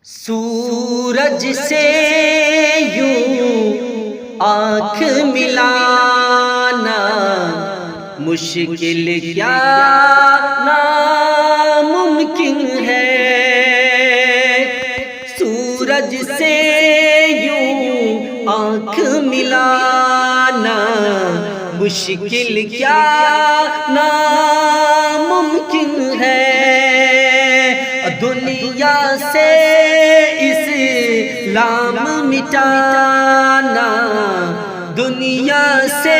سورج سے یوں آنکھ ملانا مشکل کیا ناممکن ہے۔ سورج سے یوں آنکھ ملانا مشکل کیا ناممکن ہے۔ دنیا سے اسلام مٹانا، دنیا سے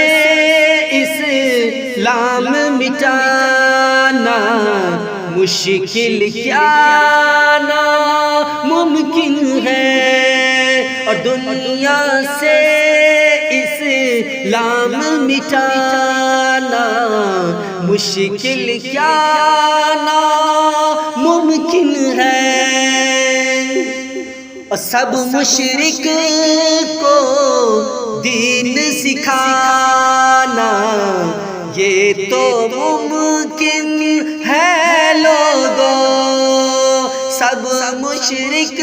اسلام مٹانا مشکل کیا ناممکن ہے۔ اور دنیا سے اسلام مٹانا مشکل کیا ناممکن ہے۔ اور سب مشرک کو دین سکھانا یہ تو ممکن ہے لوگو۔ سب مشرک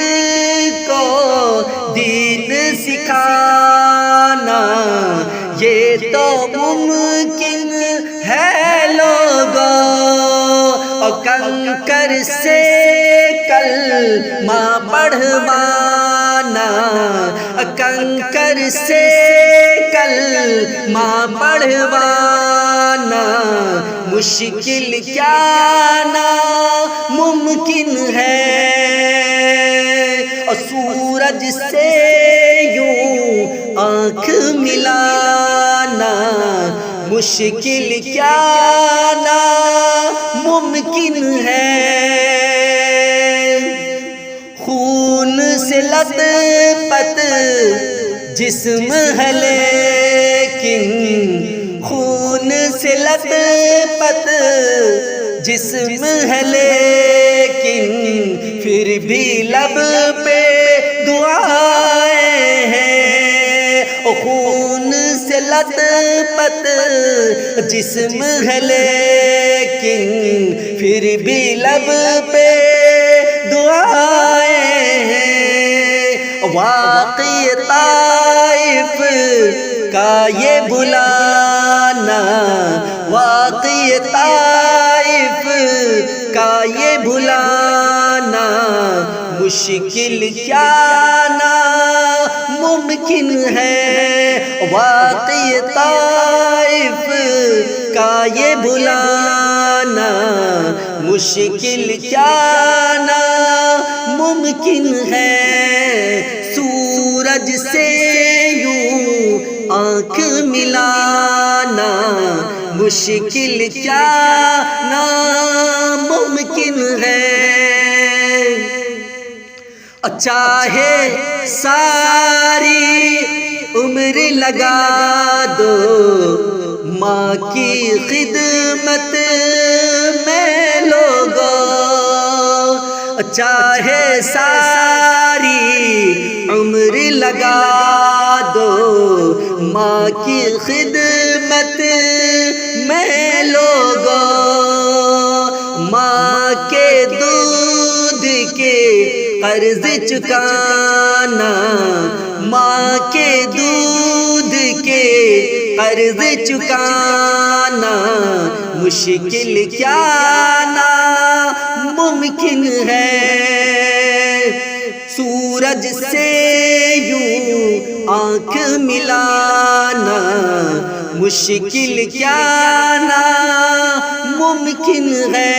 کو دین سکھانا یہ تو ممکن ہے لوگو۔ اور کنکر سے کلمہ پڑھوانا، کنکر سے کلمہ پڑھوانا مشکل کیا ناممکن ہے۔ اور سورج سے یوں آنکھ ملانا مشکل کیا ناممکن ہے۔ خون سے لت پت جسم ہے لیکن، خون سے لت پت جسم ہے لیکن پھر بھی لب پہ دعائیں ہیں۔ خون سے لت پت جسم ہے لیکن پھر بھی لب پہ دعائیں ہیں۔ واقعہ طائف کا یہ بلانا، واقعہ طائف کا یہ بلانا مشکل کیا ناممکن ہے۔ واقعہ طائف کا یہ بلانا مشکل کیا ناممکن ہے۔ سورج سے یوں آنکھ ملانا مشکل کیا ناممکن ہے۔ چاہے ساری عمر لگا دو ماں کی خدمت میں لوگو، چاہے ساری عمر لگا دو ماں کی خدمت میں لوگو۔ ماں کے دودھ کے قرض چکانا، ماں کے دودھ کے قرض چکانا مشکل کیا ناممکن ہے۔ سورج سے یوں آنکھ ملانا مشکل کیا ناممکن ہے۔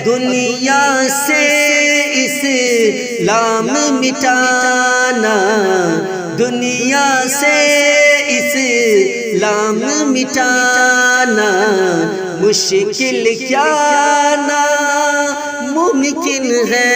دنیا سے اسلام مٹانا، دنیا سے اسلام مٹانا مشکل کیا ناممکن ہے۔